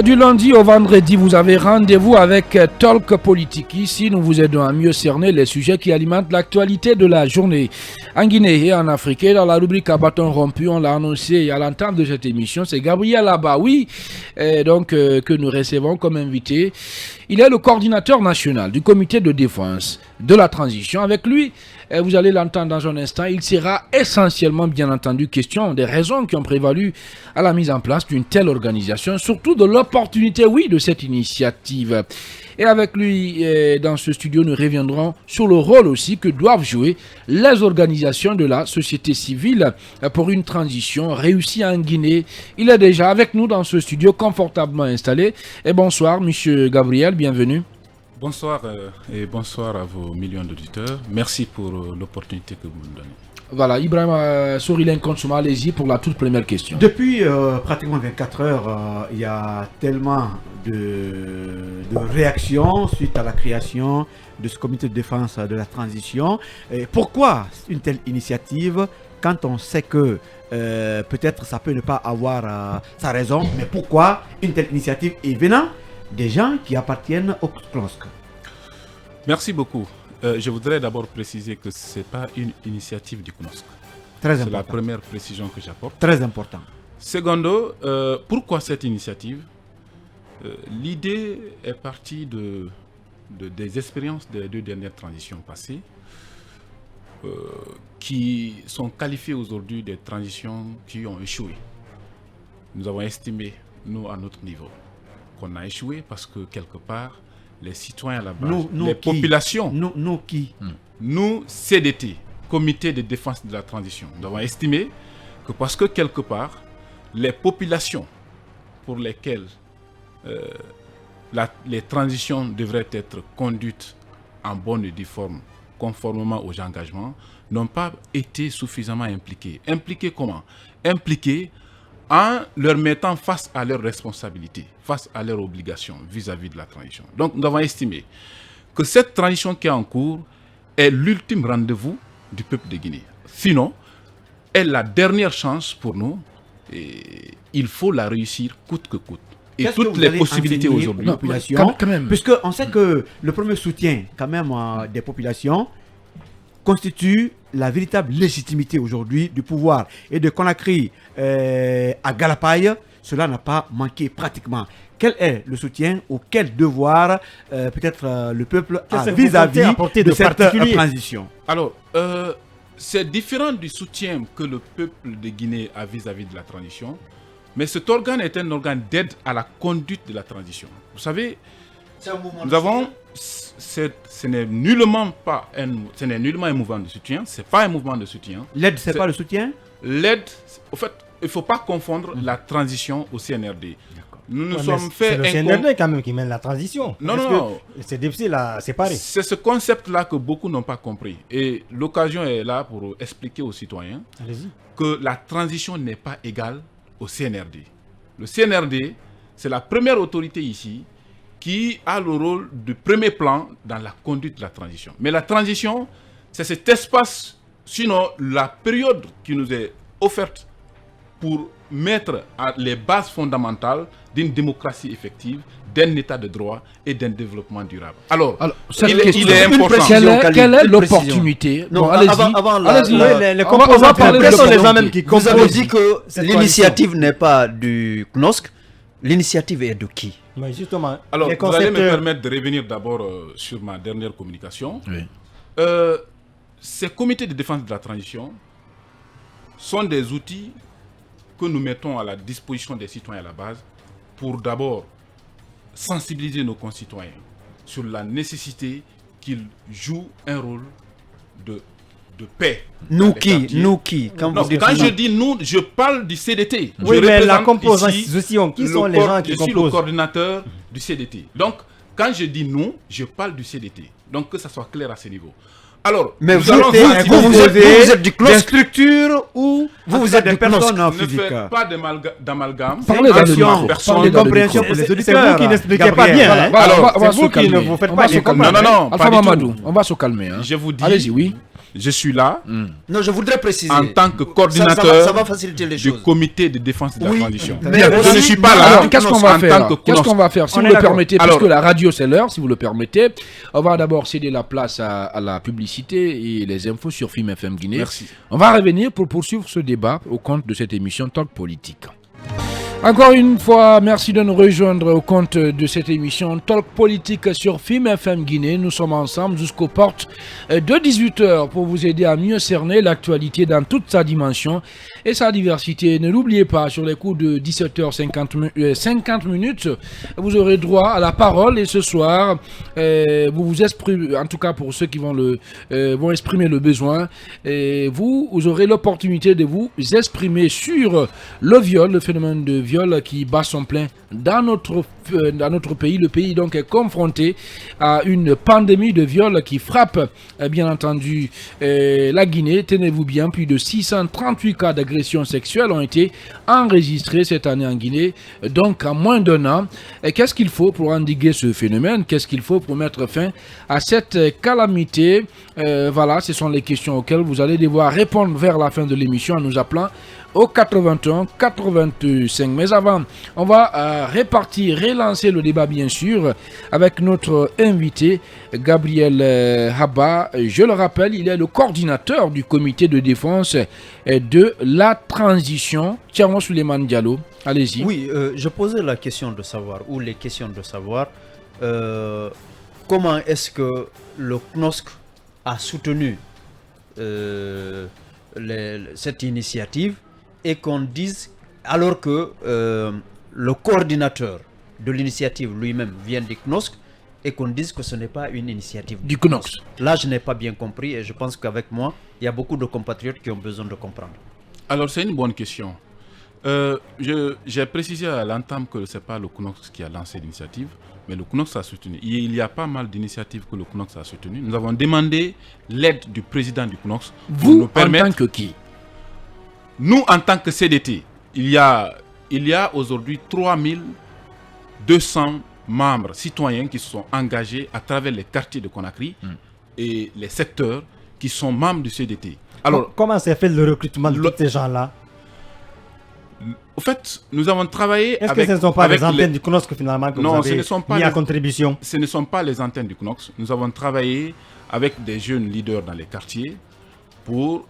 Du lundi au vendredi, vous avez rendez-vous avec Talk Politique. Ici, nous vous aidons à mieux cerner les sujets qui alimentent l'actualité de la journée. En Guinée et en Afrique, et dans la rubrique à bâton rompu, on l'a annoncé à l'entame de cette émission, c'est Gabriel Abaoui, que nous recevons comme invité. Il est le coordinateur national du comité de défense de la transition. Avec lui, vous allez l'entendre dans un instant, il sera essentiellement, bien entendu, question des raisons qui ont prévalu à la mise en place d'une telle organisation, surtout de l'opportunité, oui, de cette initiative. Et avec lui, dans ce studio, nous reviendrons sur le rôle aussi que doivent jouer les organisations de la société civile pour une transition réussie en Guinée. Il est déjà avec nous dans ce studio, confortablement installé. Et bonsoir, monsieur Gabriel, bienvenue. Bonsoir et bonsoir à vos millions d'auditeurs. Merci pour l'opportunité que vous me donnez. Voilà, Ibrahim Sorilin Konsouma, allez-y pour la toute première question. Depuis pratiquement 24 heures, il y a tellement de réactions suite à la création de ce comité de défense de la transition. Et pourquoi une telle initiative quand on sait que peut-être ça peut ne pas avoir sa raison, mais pourquoi une telle initiative est venant des gens qui appartiennent au CNOSC? Merci beaucoup. Je voudrais d'abord préciser que ce n'est pas une initiative du CNOSC. Très important. C'est la première précision que j'apporte. Très important. Secondo, pourquoi cette initiative? L'idée est partie des expériences des deux dernières transitions passées qui sont qualifiées aujourd'hui des transitions qui ont échoué. Nous avons estimé, nous, à notre niveau, qu'on a échoué parce que quelque part, les citoyens là-bas, les populations, nous qui nous, CDT, Comité de défense de la transition, nous avons estimé que parce que quelque part, les populations pour lesquelles les transitions devraient être conduites en bonne et due forme, conformément aux engagements, n'ont pas été suffisamment impliquées. Impliquées comment? Impliquées en leur mettant face à leurs responsabilités, face à leurs obligations vis-à-vis de la transition. Donc nous avons estimé que cette transition qui est en cours est l'ultime rendez-vous du peuple de Guinée. Sinon, est la dernière chance pour nous et il faut la réussir coûte que coûte. Et toutes les possibilités aujourd'hui. Quand même. Puisqu'on sait que le premier soutien quand même des populations constitue la véritable légitimité aujourd'hui du pouvoir. Et de Conakry à Galapaye, cela n'a pas manqué pratiquement. Quel est le soutien ou quel devoir peut-être le peuple a vis-à-vis de cette transition? Alors, c'est différent du soutien que le peuple de Guinée a vis-à-vis de la transition, mais cet organe est un organe d'aide à la conduite de la transition. Vous savez, nous avons... Ce n'est nullement un mouvement de soutien, ce n'est pas un mouvement de soutien. L'aide, ce n'est pas le soutien? L'aide, en fait, il ne faut pas confondre la transition au CNRD. Nous nous sommes C'est fait le CNRD quand même qui mène la transition. Non. C'est difficile à séparer. C'est ce concept-là que beaucoup n'ont pas compris. Et l'occasion est là pour expliquer aux citoyens que la transition n'est pas égale au CNRD. Le CNRD, c'est la première autorité ici qui a le rôle de premier plan dans la conduite de la transition. Mais la transition, c'est cet espace, sinon la période qui nous est offerte pour mettre les bases fondamentales d'une démocratie effective, d'un état de droit et d'un développement durable. Alors il est important. Quelle est l'opportunité? Non, allez-y. Quels sont les gens même qui vous avez dit que l'initiative n'est pas du CNOSC. L'initiative est de qui? Mais justement, alors, vous allez me permettre de revenir d'abord sur ma dernière communication. Oui. Ces comités de défense de la transition sont des outils que nous mettons à la disposition des citoyens à la base pour d'abord sensibiliser nos concitoyens sur la nécessité qu'ils jouent un rôle de paix. Nous qui Quand je dis nous, je parle du CDT. Oui, mais la composition, qui sont les gens qui composent? Je suis le coordinateur du CDT. Donc, quand je dis nous, je parle du CDT. Donc, que ça soit clair à ce niveau. Alors, mais vous êtes du CNOSC, des structures ou vous êtes des personnes physiques? Ne faites pas d'amalgame. Parlez de compréhension pour les auditeurs. C'est vous qui n'expliquez pas bien. Alors, c'est vous qui ne vous faites pas les comprendre. Non, Alpha Mamadou, on va se calmer. Je vous dis, allez-y, oui. je suis là Non, je voudrais préciser. en tant que coordinateur ça va faciliter les du choses. comité de défense de la transition. Mais Je ne suis pas là Alors, qu'est-ce qu'on va en faire tant que Qu'est-ce qu'on va faire Si On vous est le d'accord. permettez, Alors- puisque la radio c'est l'heure, si vous le permettez, on va d'abord céder la place à la publicité et les infos sur Film FM Guinée. Merci. On va revenir pour poursuivre ce débat au compte de cette émission Talk Politique. Encore une fois, merci de nous rejoindre au compte de cette émission Talk Politique sur Film FM Guinée. Nous sommes ensemble jusqu'aux portes de 18h pour vous aider à mieux cerner l'actualité dans toute sa dimension et sa diversité. Ne l'oubliez pas, sur les coups de 17h50 minutes, vous aurez droit à la parole et ce soir, vous vous exprimez, en tout cas pour ceux qui vont exprimer le besoin, et vous aurez l'opportunité de vous exprimer sur le viol, le phénomène de viol qui bat son plein dans notre pays. Le pays donc est confronté à une pandémie de viol qui frappe bien entendu la Guinée. Tenez-vous bien, plus de 638 cas d'agression sexuelle ont été enregistrés cette année en Guinée, donc en moins d'un an. Et qu'est-ce qu'il faut pour endiguer ce phénomène? Qu'est-ce qu'il faut pour mettre fin à cette calamité? Voilà, ce sont les questions auxquelles vous allez devoir répondre vers la fin de l'émission en nous appelant au 81 85. Mais avant, on va relancer le débat bien sûr avec notre invité Gabriel Haba. Je le rappelle, il est le coordinateur du comité de défense de la transition. Tiamo Souleymane Diallo, allez-y. Oui, je posais la question de savoir, ou les questions de savoir, comment est-ce que le CNOSC a soutenu cette initiative et qu'on dise, alors que le coordinateur de l'initiative lui-même vient du CNOSC, et qu'on dise que ce n'est pas une initiative du CNOSC. Là, je n'ai pas bien compris et je pense qu'avec moi, il y a beaucoup de compatriotes qui ont besoin de comprendre. Alors, c'est une bonne question. J'ai précisé à l'entame que ce n'est pas le CNOSC qui a lancé l'initiative, mais le CNOSC a soutenu. Il y a pas mal d'initiatives que le CNOSC a soutenues. Nous avons demandé l'aide du président du CNOSC. Vous, en tant que qui? Nous, en tant que CDT, il y a aujourd'hui 3200 membres citoyens qui se sont engagés à travers les quartiers de Conakry et les secteurs qui sont membres du CDT. Alors, comment s'est fait le recrutement de tous ces gens-là? Au fait, nous avons travaillé Est-ce avec... que ce ne sont pas les antennes du CNOSC finalement que vous avez mis à contribution? Ce ne sont pas les antennes du CNOSC. Nous avons travaillé avec des jeunes leaders dans les quartiers pour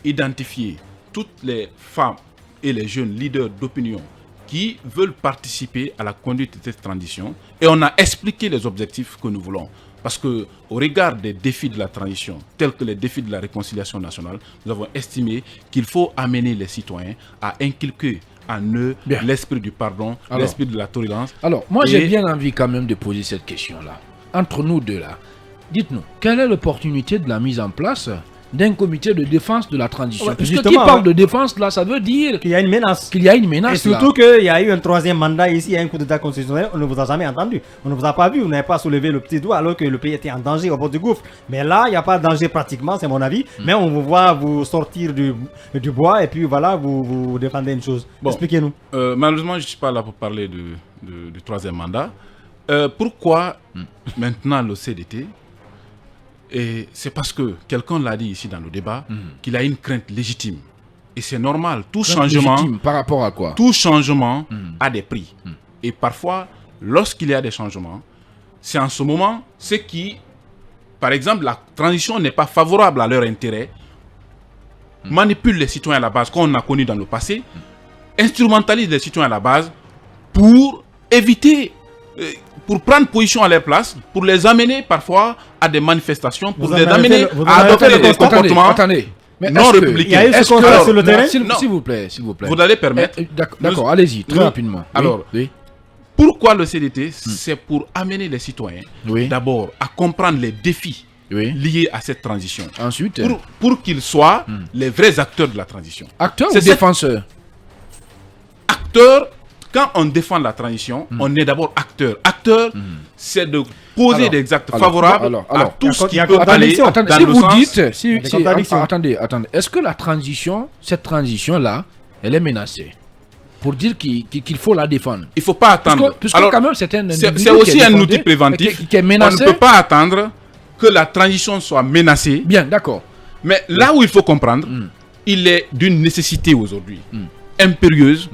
identifier toutes les femmes et les jeunes leaders d'opinion qui veulent participer à la conduite de cette transition. Et on a expliqué les objectifs que nous voulons. Parce qu'au regard des défis de la transition, tels que les défis de la réconciliation nationale, nous avons estimé qu'il faut amener les citoyens à inculquer en eux l'esprit du pardon, l'esprit de la tolérance. Alors, moi j'ai bien envie quand même de poser cette question-là. Entre nous deux là, dites-nous, quelle est l'opportunité de la mise en place d'un comité de défense de la transition? Ouais, Puisque qui parle de défense là, ça veut dire qu'il y a une menace. Qu'il y a une menace. Et surtout qu'il y a eu un troisième mandat ici, il y a un coup d'état constitutionnel, on ne vous a jamais entendu. On ne vous a pas vu, vous n'avez pas soulevé le petit doigt alors que le pays était en danger au bord du gouffre. Mais là, il n'y a pas de danger pratiquement, c'est mon avis. Mais on vous voit vous sortir du bois et puis voilà, vous défendez une chose. Bon, expliquez-nous. Malheureusement, je ne suis pas là pour parler du troisième mandat. Pourquoi maintenant le CDT? Et c'est parce que quelqu'un l'a dit ici dans le débat qu'il a une crainte légitime. Et c'est normal, tout changement... Légitime, par rapport à quoi? Tout changement a des prix. Et parfois, lorsqu'il y a des changements, c'est en ce moment, ceux qui, par exemple, la transition n'est pas favorable à leur intérêt, manipulent les citoyens à la base, qu'on a connu dans le passé, instrumentalisent les citoyens à la base pour éviter... pour prendre position à leur place, pour les amener parfois à des manifestations, pour les amener à adopter des comportements non républicains. Il y a eu ce constat sur le terrain? S'il vous plaît. Vous allez permettre. D'accord, allez-y, très rapidement. Alors, pourquoi le CDT? C'est pour amener les citoyens d'abord à comprendre les défis liés à cette transition. Ensuite, pour qu'ils soient les vrais acteurs de la transition. Acteurs ou défenseurs? Acteurs. Quand on défend la transition, on est d'abord acteur. Acteur, c'est de poser des actes favorables à tout ce qui peut aller dans le sens... Attendez. Est-ce que cette transition-là, elle est menacée? Pour dire qu'il faut la défendre. Il ne faut pas attendre. Alors, quand même, c'est aussi un outil préventif. Qui est menacé. On ne peut pas attendre que la transition soit menacée. Bien, d'accord. Mais là où il faut comprendre, il est d'une nécessité aujourd'hui, impérieuse,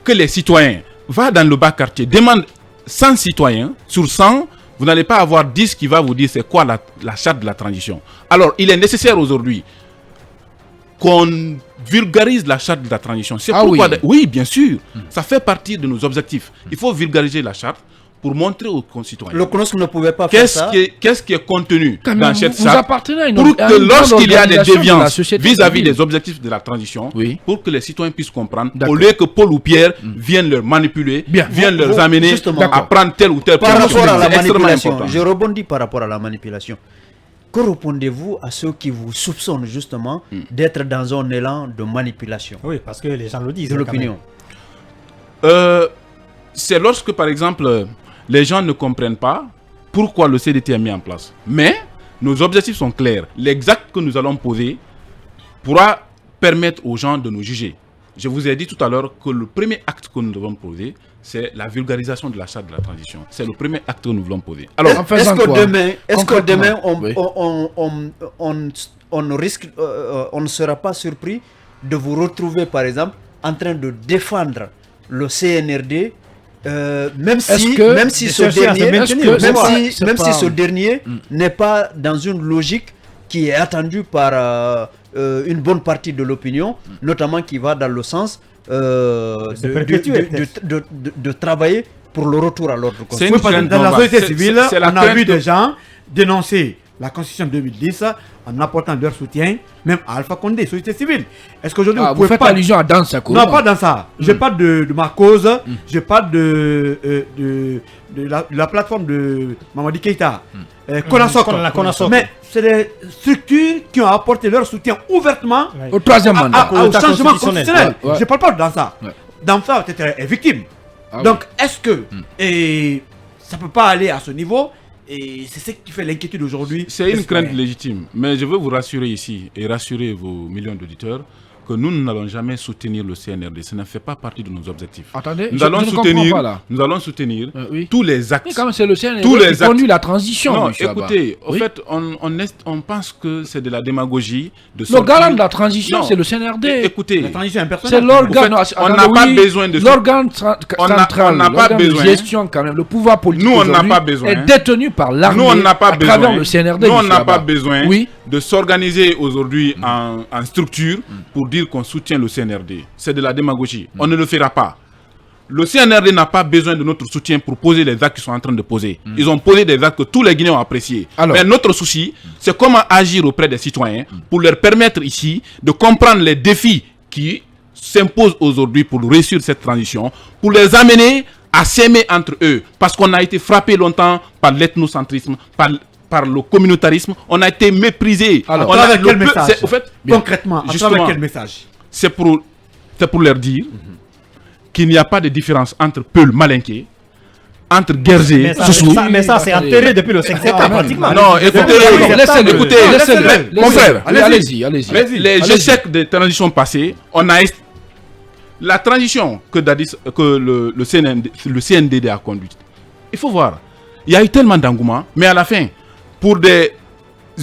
que les citoyens vont dans le bas quartier, demandent 100 citoyens, sur 100, vous n'allez pas avoir 10 qui va vous dire c'est quoi la charte de la transition. Alors, il est nécessaire aujourd'hui qu'on vulgarise la charte de la transition. C'est pourquoi, oui, bien sûr, ça fait partie de nos objectifs. Il faut vulgariser la charte pour montrer aux concitoyens. Le CNOSC ne pouvait pas faire ça. Qu'est-ce qui est contenu dans cette vous charte appartenez à une, pour que lorsqu'il y a des déviances vis-à-vis civile. des objectifs de la transition, Oui. pour que les citoyens puissent comprendre, au D'accord. lieu que Paul ou Pierre viennent leur manipuler, Bien. viennent leur amener Justement. à prendre tel ou tel Par position. rapport à la C'est extrêmement manipulation, important. je rebondis par rapport à la manipulation. Que répondez-vous à ceux qui vous soupçonnent justement d'être dans un élan de manipulation Oui, parce que les gens le disent. de quand l'opinion? C'est lorsque, par exemple, les gens ne comprennent pas pourquoi le CDT est mis en place. Mais nos objectifs sont clairs. L'exact que nous allons poser pourra permettre aux gens de nous juger. Je vous ai dit tout à l'heure que le premier acte que nous devons poser, c'est la vulgarisation de la charte de la transition. C'est le premier acte que nous voulons poser. Alors, Est-ce que demain, Oui. on risque, on ne sera pas surpris de vous retrouver, par exemple, en train de défendre le CNRD, même si ce dernier n'est pas dans une logique qui est attendue par une bonne partie de l'opinion, notamment qui va dans le sens de travailler pour le retour à l'ordre C'est constitutionnel. une Dans la crainte société civile, c'est la on a crainte vu de- des gens dénoncer la Constitution de 2010 en apportant leur soutien, même à Alpha Condé, société civile. Est-ce qu'aujourd'hui Ah, vous vous pouvez faites pas... allusion à Dan Sakura. Non, pas dans ça. Je parle de ma cause, je parle de la plateforme de Mamadi Keïta, Konasok. Konasok. Mais c'est des structures qui ont apporté leur soutien ouvertement Au troisième mandat. au État changement constitutionnel. constitutionnel. Ouais, ouais. Je ne parle pas dans ça. Ouais. Dans ça, peut-être est victime. Ah Donc, est-ce que et ça ne peut pas aller à ce niveau? Et c'est ce qui fait l'inquiétude aujourd'hui. C'est une des crainte citoyens. légitime, mais je veux vous rassurer ici et rassurer vos millions d'auditeurs que nous n'allons jamais soutenir le CNRD. Ça ne fait pas partie de nos objectifs. Attendez, Nous je allons ne comprends soutenir, pas, là. nous allons soutenir Oui. tous les actes. Mais quand même, c'est le CNRD Tous les qui actes. conduit la transition. Non, monsieur Abba. écoutez, au Oui. fait, on pense que c'est de la démagogie. De Le sortir- garant de la transition, Non. c'est le CNRD. Écoutez, La transition C'est impersonnelle. l'organe. Au fait, on attendez, n'a pas oui, besoin de- l'organe On n'a central, pas l'organe de besoin. gestion quand même. Le pouvoir politique Nous, on n'a aujourd'hui pas besoin. est détenu par l'armée nous, on n'a pas à travers besoin. le CNRD. Nous, on monsieur n'a Abba. pas besoin Oui. de s'organiser aujourd'hui en structure pour dire qu'on soutient le CNRD. C'est de la démagogie. On ne le fera pas. Le CNRD n'a pas besoin de notre soutien pour poser les actes qu'ils sont en train de poser. Ils ont posé des actes que tous les Guinéens ont appréciés. Alors. Mais notre souci, c'est comment agir auprès des citoyens pour leur permettre ici de comprendre les défis qui s'imposent aujourd'hui pour réussir cette transition, pour les amener à s'aimer entre eux. Parce qu'on a été frappé longtemps par l'ethnocentrisme, par le communautarisme. On a été méprisé. Alors, On à a travers le quel peu- message c'est- au fait, Concrètement, à Justement. travers quel message? c'est pour leur dire qu'il n'y a pas de différence entre Peul, Malinké, entre Guerzé, Soussou. Mais ça, c'est enterré depuis le 5 septembre, pratiquement. Non, écoutez, écoutez, mon frère, allez-y. les échecs des transitions passées, on a la transition que le CNDD a conduite. Il faut voir, il y a eu tellement d'engouement, mais à la fin, pour des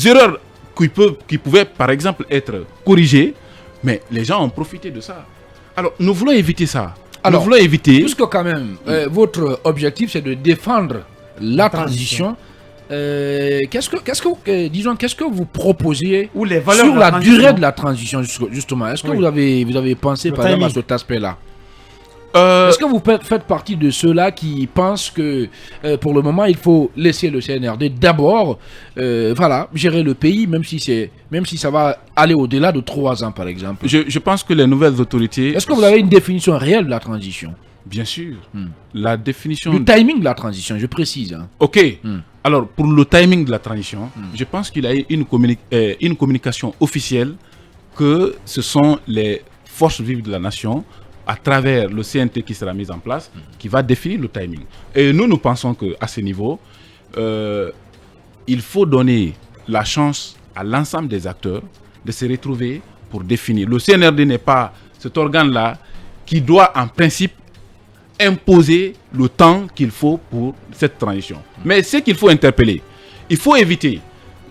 erreurs qui pouvaient par exemple être corrigées, mais les gens ont profité de ça. Alors, nous voulons éviter ça. Alors, nous voulons éviter... Puisque quand même, votre objectif, c'est de défendre la transition. Qu'est-ce que vous proposiez Ou les valeurs sur de la transition. durée de la transition, justement? Est-ce que Oui. vous avez pensé, Le par exemple, à timing. cet aspect-là? Est-ce que vous faites partie de ceux-là qui pensent que pour le moment il faut laisser le CNRD d'abord gérer le pays, même si ça va aller au-delà de 3 ans par exemple? je pense que les nouvelles autorités... Est-ce que vous avez une définition réelle de la transition? Bien sûr. La définition... Du timing de la transition, je précise. Hein. Ok. Alors, pour le timing de la transition, je pense qu'il y a eu une communication officielle que ce sont les forces vives de la nation, à travers le CNT qui sera mis en place, qui va définir le timing. Et nous pensons qu'à ce niveau, il faut donner la chance à l'ensemble des acteurs de se retrouver pour définir. Le CNRD n'est pas cet organe-là qui doit en principe imposer le temps qu'il faut pour cette transition. Mais ce qu'il faut interpeller, il faut éviter.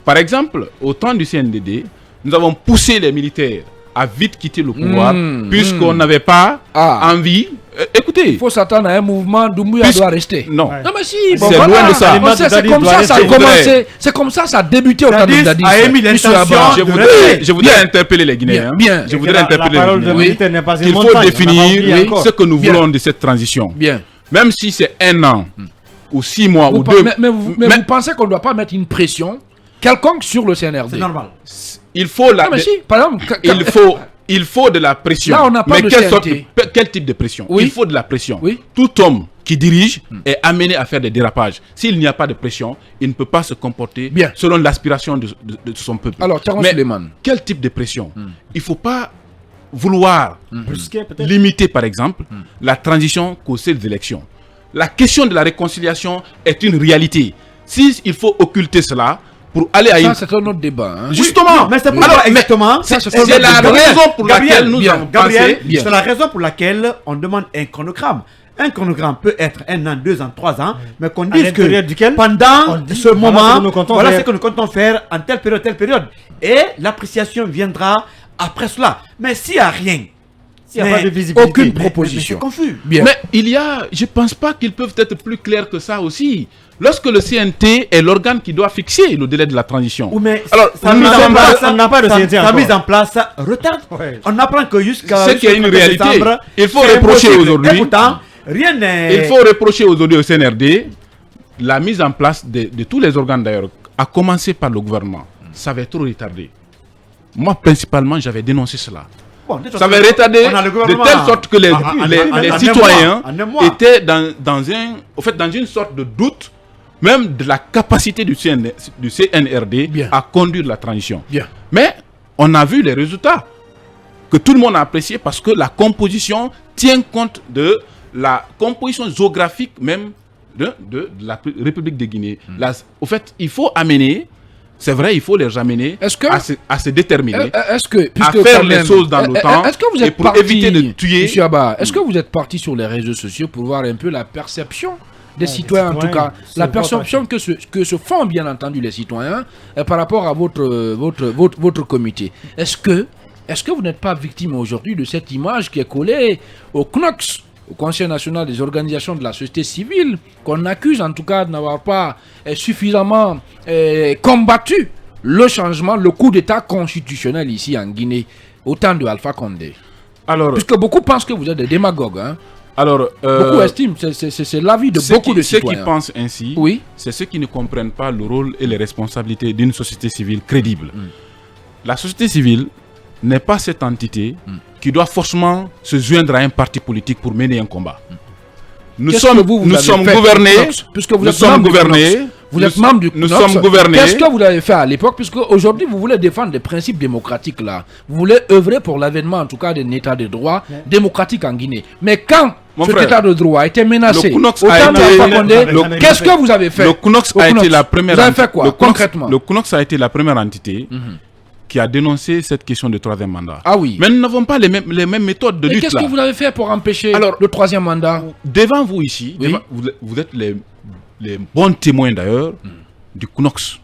Par exemple, au temps du CNDD, nous avons poussé les militaires à vite quitter le pouvoir, puisqu'on n'avait pas envie. Écoutez, il faut s'attendre à un mouvement. Doumbouya doit rester. Non, Non mais si, c'est loin de ça. C'est comme ça, ça a commencé. C'est comme ça, ça a débuté au temps de Dadis. Je voudrais interpeller les Guinéens. Bien. Je voudrais interpeller les Guinéens. Il faut montagne, définir ce que nous voulons de cette transition. Bien. Même si c'est 1 an, ou 6 mois, ou 2. Mais vous pensez qu'on ne doit pas mettre une pression quelconque sur le CNRD? C'est normal. Il faut la. Non mais si, par exemple, Il faut de la pression. Là, on n'a pas mais de quel type de pression? Oui. Il faut de la pression. Oui. Tout homme qui dirige est amené à faire des dérapages. S'il n'y a pas de pression, il ne peut pas se comporter selon l'aspiration de son peuple. Alors, Thiago Suleiman. Quel type de pression? Il ne faut pas vouloir limiter, par exemple, la transition qu'aux seules élections. La question de la réconciliation est une réalité. S'il faut occulter cela, pour aller à ça, c'est un autre débat. Hein. Justement, mais c'est pourquoi exactement. C'est la raison pour laquelle nous avons pensé. C'est la raison pour laquelle on demande un chronogramme. Un chronogramme peut être 1 an, 2 ans, 3 ans, mais qu'on dise que pendant ce moment, voilà ce que nous comptons faire en telle période. Et l'appréciation viendra après cela. Mais s'il n'y a rien, s'il n'y a pas de visibilité, aucune proposition. C'est confus. Bien. Mais je ne pense pas qu'ils peuvent être plus clairs que ça aussi. Lorsque le CNT est l'organe qui doit fixer le délai de la transition. Oui, mais alors, sa mise en place, on n'a pas de CNT encore. Sa mise en place retarde. Ouais. On apprend que jusqu'à ce qui est une réalité. Il faut reprocher aujourd'hui. Pourtant, rien n'est. Il faut reprocher aujourd'hui au CNRD la mise en place de tous les organes d'ailleurs, à commencer par le gouvernement. Ça avait trop retardé. Moi, principalement, j'avais dénoncé cela. Ça avait retardé de telle sorte que les citoyens étaient dans une sorte de doute, même de la capacité du CNRD à conduire la transition. Bien. Mais on a vu les résultats que tout le monde a apprécié parce que la composition tient compte de la composition géographique même de la République de Guinée. Au fait, il faut amener. C'est vrai, il faut les ramener à se déterminer, à faire les choses dans le temps, et pour éviter de tuer. Monsieur Abba, est-ce que vous êtes parti sur les réseaux sociaux pour voir un peu la perception des citoyens, en tout cas, la perception que se font bien entendu les citoyens par rapport à votre comité? Est-ce que vous n'êtes pas victime aujourd'hui de cette image qui est collée au CNOX, au Conseil national des organisations de la société civile, qu'on accuse en tout cas de n'avoir pas suffisamment combattu le changement, le coup d'état constitutionnel ici en Guinée, au temps de Alpha Condé? Alors, puisque beaucoup pensent que vous êtes des démagogues. Hein? Alors, beaucoup estiment, c'est l'avis de beaucoup de citoyens. Ceux qui pensent ainsi, c'est ceux qui ne comprennent pas le rôle et les responsabilités d'une société civile crédible. La société civile n'est pas cette entité qui doit forcément se joindre à un parti politique pour mener un combat. Nous sommes gouvernés. Puisque vous êtes membre du CNOX. Nous sommes gouvernés. Qu'est-ce que vous avez fait à l'époque? Puisque aujourd'hui vous voulez défendre des principes démocratiques là. Vous voulez œuvrer pour l'avènement en tout cas d'un état de droit démocratique en Guinée. Mais quand cet état de droit a été menacé, qu'est-ce que vous avez fait? Le CNOX a été la première. Vous avez fait quoi concrètement? Le CNOX a été la première entité qui a dénoncé cette question de 3e mandat. Ah oui. Mais nous n'avons pas les mêmes méthodes de lutte. Qu'est-ce que vous avez fait pour empêcher le 3e mandat? Devant vous ici, vous êtes les bons témoins d'ailleurs du CNOX.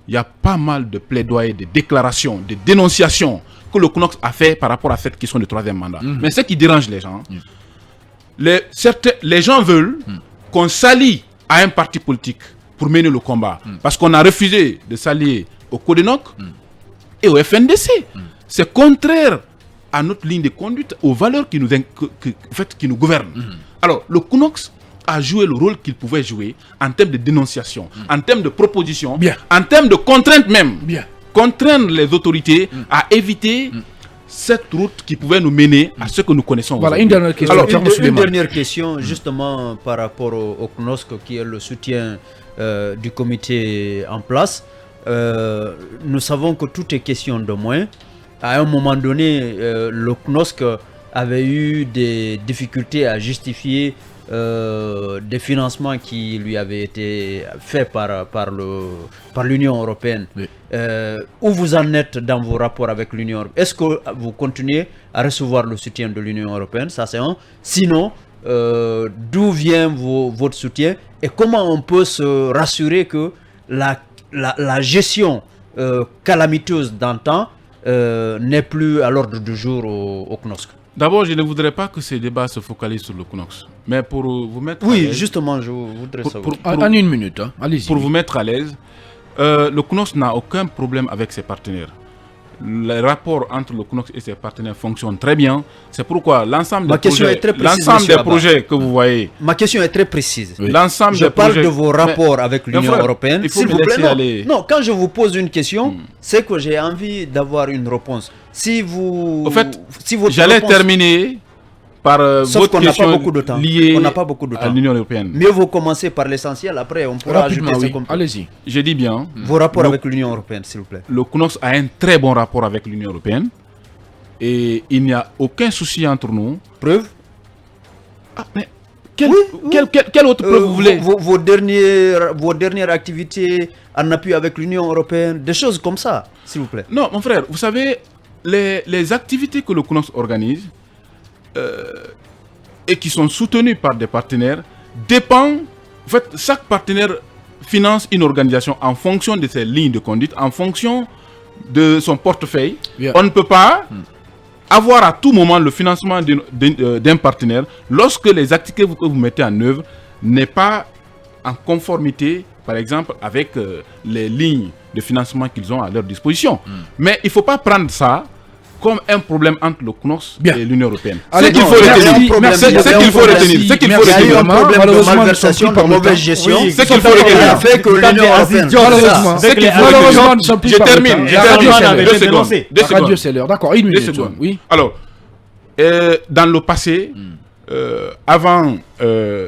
Il y a pas mal de plaidoyers, de déclarations, de dénonciations que le CNOX a fait par rapport à cette question de 3e mandat. Mais ce qui dérange les gens, les gens veulent qu'on s'allie à un parti politique pour mener le combat. Parce qu'on a refusé de s'allier au CODENOC et au FNDC. C'est contraire à notre ligne de conduite, aux valeurs qui nous gouvernent. Alors, le CNOX a joué le rôle qu'il pouvait jouer en termes de dénonciation, en termes de proposition, en termes de contrainte même. Contraindre les autorités à éviter cette route qui pouvait nous mener à ce que nous connaissons. Voilà, une dernière question. Alors, une dernière question, justement, par rapport au CNOSC, qui est le soutien du comité en place. Nous savons que tout est question de moyens. À un moment donné, le CNOSC avait eu des difficultés à justifier des financements qui lui avaient été faits par l'Union européenne. Où vous en êtes dans vos rapports avec l'Union européenne? Est-ce que vous continuez à recevoir le soutien de l'Union européenne? Ça, c'est un. Sinon, d'où vient votre soutien et comment on peut se rassurer que la gestion calamiteuse d'antan n'est plus à l'ordre du jour au CNOSC? D'abord, je ne voudrais pas que ces débats se focalisent sur le CNOSC. Mais pour vous mettre à Oui, l'aise, justement, je voudrais savoir. En une minute, hein. Allez-y. pour vous mettre à l'aise, le CNOSC n'a aucun problème avec ses partenaires. Les rapports entre le CNOSC et ses partenaires fonctionnent très bien. C'est pourquoi l'ensemble des projets que vous voyez... Ma question est très précise. Oui. L'ensemble Je des parle projets... de vos rapports avec l'Union européenne. Il faut S'il me vous plaît, laisser aller. non, quand je vous pose une question, c'est que j'ai envie d'avoir une réponse. Si vous... En fait, si votre j'allais réponse... terminer par Sauf votre qu'on n'a pas question beaucoup de temps. liée On n'a pas beaucoup de à temps. l'Union européenne. Mieux vaut commencer par l'essentiel, après on pourra Rapidement, ajouter oui. ce qu'on peut. Allez-y. Je dis bien, Vos rapports avec l'Union européenne, s'il vous plaît. le CNOSC a un très bon rapport avec l'Union européenne et il n'y a aucun souci entre nous. Preuve? Ah, mais quelle autre preuve vous voulez? Vos dernières activités en appui avec l'Union européenne, des choses comme ça, s'il vous plaît. Non, mon frère, vous savez, les activités que le CNOSC organise et qui sont soutenues par des partenaires dépendent. En fait, chaque partenaire finance une organisation en fonction de ses lignes de conduite, en fonction de son portefeuille. Yeah. On ne peut pas avoir à tout moment le financement d'un partenaire lorsque les activités que vous mettez en œuvre n'est pas en conformité, par exemple, avec les lignes de financement qu'ils ont à leur disposition. Mais il ne faut pas prendre ça comme un problème entre le CNOSC et l'Union européenne. Allez, C'est qu'il faut retenir. C'est qu'il faut retenir. C'est qu'il faut Il y a eu un retenir. problème de malversation, de mauvaise gestion. C'est qu'il faut retenir. Fait que l'Union européenne... Malheureusement, C'est qu'il faut malheureusement, retenir. nous sommes plus Je par le termine. temps. Je La radio, termine. c'est l'heure. 2 secondes. 2 La radio, secondes. c'est l'heure. D'accord, une 2 minute. secondes. Oui. Alors, dans le passé, avant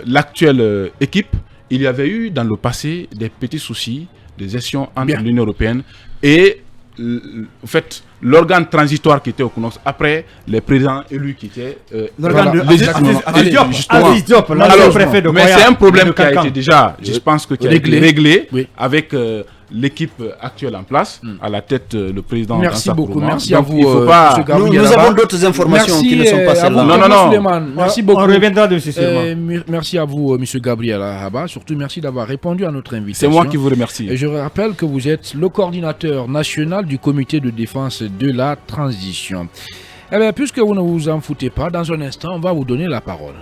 l'actuelle équipe, il y avait eu dans le passé des petits soucis de gestion entre Bien. l'Union européenne et en fait, l'organe transitoire qui était au CNOSC après les présidents élus qui étaient L'organe de légitimement- Aziz Diop. justement. Aziz Diop, là, Alors, le préfet de mais Koya, c'est un problème de qui a Kankan. été déjà, je pense que qui a été Réglé. réglé Oui. avec l'équipe actuelle en place, à la tête le président. Merci Dansa beaucoup. Kourouma. Merci Donc, à vous, il faut pas. Monsieur Gabriel Nous Abba. avons d'autres informations qui ne sont pas à celles-là. vous, Non, non, Thomas non. Suleiman. Merci beaucoup. On reviendra dessus sûrement. Merci à vous, Monsieur Gabriel Abba. Surtout, merci d'avoir répondu à notre C'est invitation. moi qui vous remercie. Et je rappelle que vous êtes le coordinateur national du comité de défense de la transition. Eh bien, puisque vous ne vous en foutez pas, dans un instant, on va vous donner la parole.